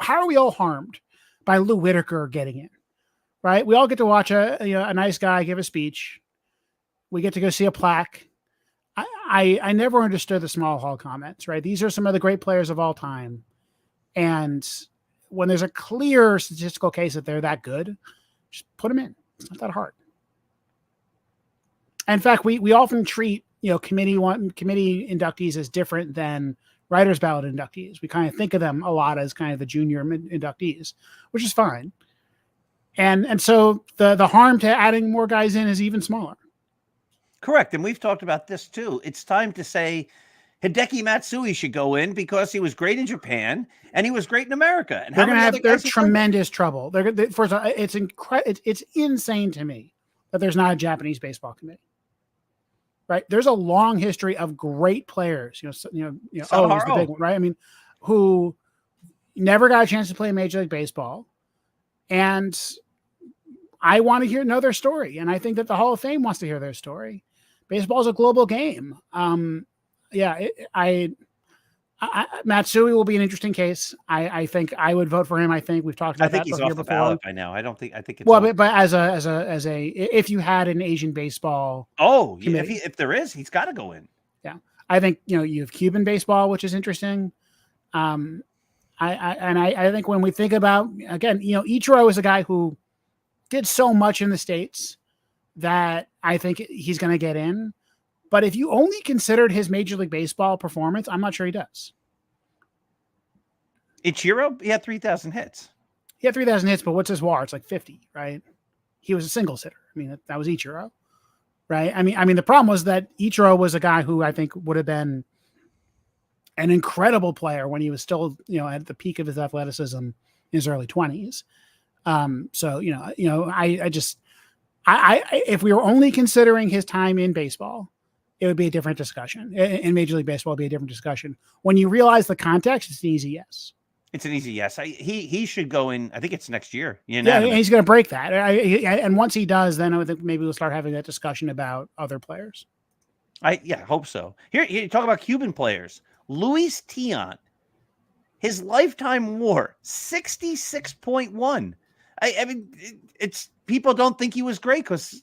are we all harmed by Lou Whitaker getting in, right? We all get to watch a nice guy give a speech. We get to go see a plaque. I never understood the small hall comments, right? These are some of the great players of all time. And when there's a clear statistical case that they're that good, just put them in. It's not that hard. In fact, we often treat committee inductees as different than writers ballot inductees. We kind of think of them a lot as kind of the junior inductees, which is fine. And so the harm to adding more guys in is even smaller. Correct. And we've talked about this too. It's time to say Hideki Matsui should go in because he was great in Japan and he was great in America. And they're going to have tremendous trouble. First of all, it's insane to me that there's not a Japanese baseball committee. Right? There's a long history of great players. Is the big one, right? I mean, who never got a chance to play Major League Baseball, and I want to know their story, and I think that the Hall of Fame wants to hear their story. baseball is a global game. Matsui will be an interesting case. I think I would vote for him. I think we've talked I about think that he's here off the before. ballot by now. I think it's Well, over. but as a if you had an Asian baseball, Oh, yeah, committee. if there is, he's got to go in. Yeah, I think you have Cuban baseball, which is interesting. I think when we think about, again, Ichiro is a guy who did so much in the States that I think he's going to get in. But if you only considered his Major League Baseball performance, I'm not sure he does. Ichiro, he had 3,000 hits. He had 3,000 hits, but what's his WAR? It's like 50, right? He was a singles hitter. I mean, that was Ichiro, right? I mean, the problem was that Ichiro was a guy who I think would have been an incredible player when he was still, at the peak of his athleticism in his early 20s. So, if we were only considering his time in baseball, it would be a different discussion. In Major League Baseball, it would be a different discussion. When you realize the context, it's an easy yes. It's an easy yes. He should go in. I think it's next year. Yeah, he's going to break that. And once he does, then I think maybe we'll start having that discussion about other players. I hope so. Here you talk about Cuban players. Luis Tiant, his lifetime WAR 66.1. I mean, it's people don't think he was great because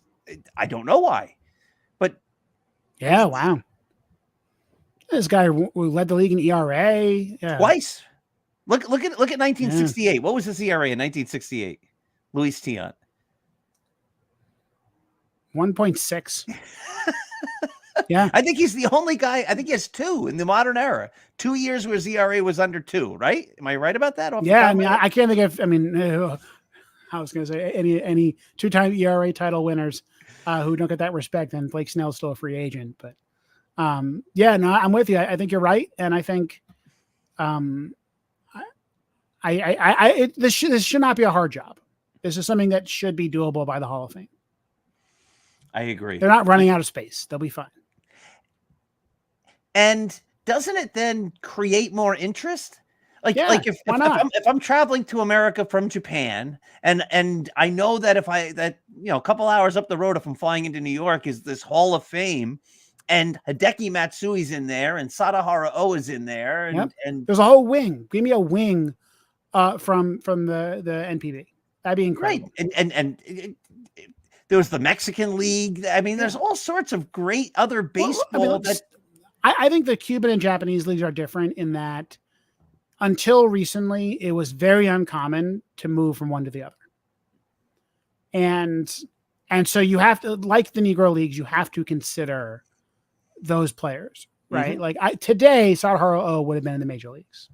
I don't know why, but yeah, wow. This guy who led the league in ERA twice. Look at 1968. Yeah. What was his ERA in 1968? Luis Tiant 1.6. Yeah, I think he's the only guy. I think he has 2 in the modern era. 2 years where his ERA was under 2. Right? Am I right about that? Yeah, I mean, I can't think of. I mean, I was going to say any 2-time ERA title winners who don't get that respect. And Blake Snell's still a free agent, but yeah, no, I'm with you. I think you're right, and I think this should not be a hard job. This is something that should be doable by the Hall of Fame. I agree. They're not running out of space. They'll be fine. And doesn't it then create more interest? Like if I'm traveling to America from Japan and I know that a couple hours up the road, if I'm flying into New York, is this Hall of Fame, and Hideki Matsui's in there and Sadahara O is in there, and there's a whole wing. Give me a wing from the NPB. That'd be incredible. Right. And there was the Mexican League. I mean, there's all sorts of great other baseball. I think the Cuban and Japanese leagues are different in that until recently, it was very uncommon to move from one to the other. And so you have to, like the Negro leagues, you have to consider those players, right? Mm-hmm. Like today, Sadahara O would have been in the major leagues.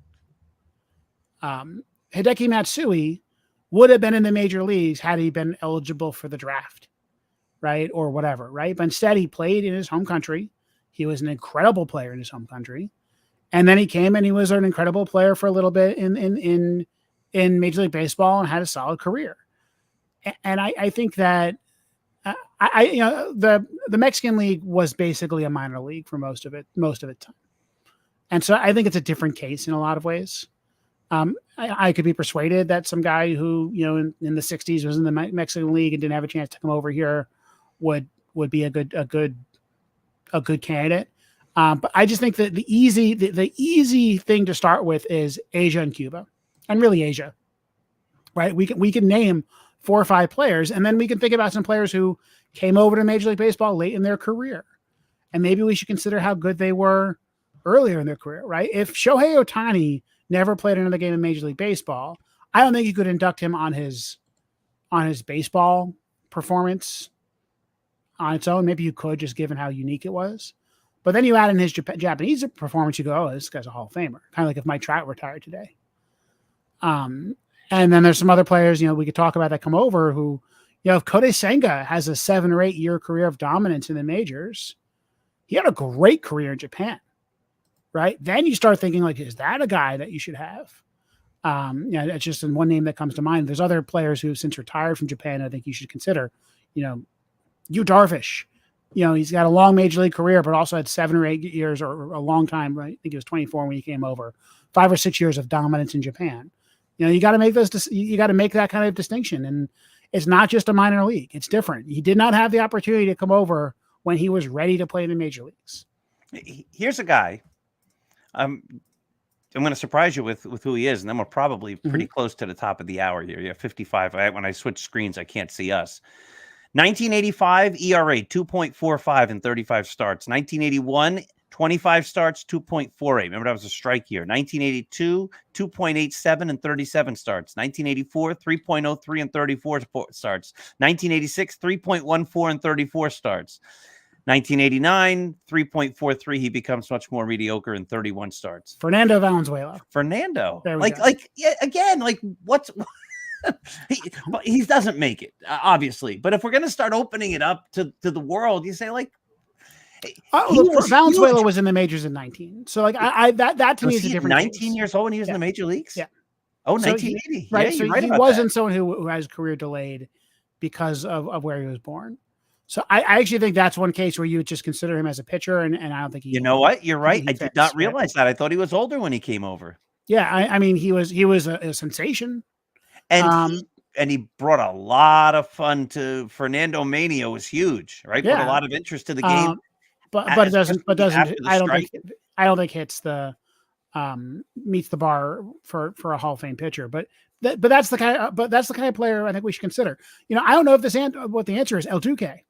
Hideki Matsui would have been in the major leagues had he been eligible for the draft, right? Or whatever, right? But instead, he played in his home country. He was an incredible player in his home country. And then he came and he was an incredible player for a little bit in Major League Baseball and had a solid career. And I think that the Mexican League was basically a minor league for most of it time. And so I think it's a different case in a lot of ways. I could be persuaded that some guy who, in the 60s was in the Mexican League and didn't have a chance to come over here would be a good candidate. But I just think that the easy thing to start with is Asia and Cuba, and really Asia, right? We can name 4 or 5 players, and then we can think about some players who came over to Major League Baseball late in their career, and maybe we should consider how good they were earlier in their career, right? If Shohei Ohtani never played another game in Major League Baseball, I don't think you could induct him on his baseball performance on its own. Maybe you could, just given how unique it was. But then you add in his Japanese performance, you go, oh, this guy's a Hall of Famer. Kind of like if Mike Trout retired today. And then there's some other players, we could talk about that come over who, if Kodai Senga has a 7 or 8 year career of dominance in the majors, he had a great career in Japan, right? Then you start thinking like, is that a guy that you should have? It's just one name that comes to mind. There's other players who since retired from Japan, I think you should consider, Yu Darvish. He's got a long major league career, but also had 7 or 8 years or a long time, right? I think he was 24 when he came over, 5 or 6 years of dominance in Japan. You got to make you got to make that kind of distinction. And it's not just a minor league. It's different. He did not have the opportunity to come over when he was ready to play in the major leagues. Here's a guy. I'm going to surprise you with who he is, and then we're probably pretty close to the top of the hour here. Yeah, 55. When I switch screens, I can't see us. 1985 ERA 2.45 in 35 starts. 1981 25 starts, 2.48. Remember, that was a strike year. 1982, 2.87 in 37 starts. 1984, 3.03 in 34 starts. 1986, 3.14 in 34 starts. 1989, 3.43. He becomes much more mediocre in 31 starts. Fernando Valenzuela. Fernando. There we go. Yeah, again, what's he doesn't make it, obviously. But if we're going to start opening it up to the world, you say, Valenzuela was in the majors in 19. So that to me is a different 19 case. years old when he was in the major leagues? Yeah. Oh, So 1980. Right. Yeah, so you're right he about wasn't that. someone who has career delayed because of where he was born. So I actually think that's one case where you would just consider him as a pitcher, and I don't think he. You know what? You're right. I did fits, not realize that. I thought he was older when he came over. Yeah, I mean he was a sensation, and he brought a lot of fun to Fernando Mania. Was huge, right? Yeah. Brought a lot of interest to the game. But it doesn't. I don't think hits the meets the bar for a Hall of Fame pitcher. But that's the kind of player I think we should consider. I don't know if what the answer is. El Duque.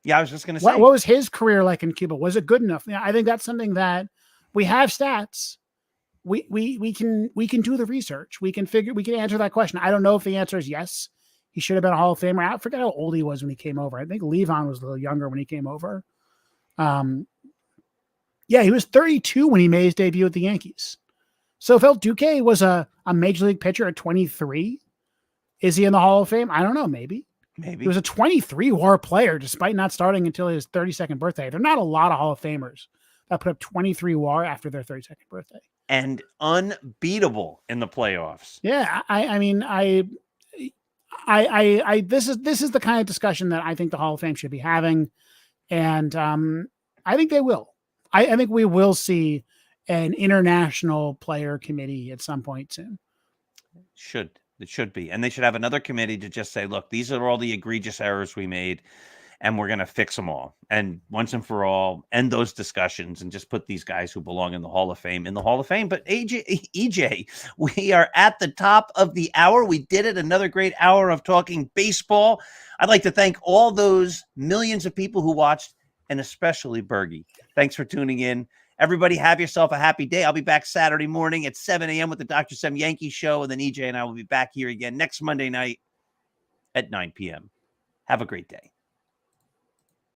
Yeah, I was just going to say, what was his career like in Cuba? Was it good enough? I think that's something that we have stats. We can do the research. We can answer that question. I don't know if the answer is yes. He should have been a Hall of Famer. I forget how old he was when he came over. I think Levon was a little younger when he came over. Yeah, he was 32 when he made his debut at the Yankees. So if El Duque was a major league pitcher at 23, is he in the Hall of Fame? I don't know. Maybe. He was a 23 WAR player despite not starting until his 32nd birthday. There are not a lot of Hall of Famers that put up 23 WAR after their 32nd birthday. And unbeatable in the playoffs. Yeah, I mean, this is the kind of discussion that I think the Hall of Fame should be having, and I think they will. I think we will see an international player committee at some point soon. It should be. And they should have another committee to just say, look, these are all the egregious errors we made, and we're going to fix them all. And once and for all, end those discussions and just put these guys who belong in the Hall of Fame in the Hall of Fame. But EJ, we are at the top of the hour. We did it. Another great hour of talking baseball. I'd like to thank all those millions of people who watched, and especially Bergie. Thanks for tuning in. Everybody have yourself a happy day. I'll be back Saturday morning at 7 a.m. with the Dr. Sem Yankee Show, and then EJ and I will be back here again next Monday night at 9 p.m. Have a great day.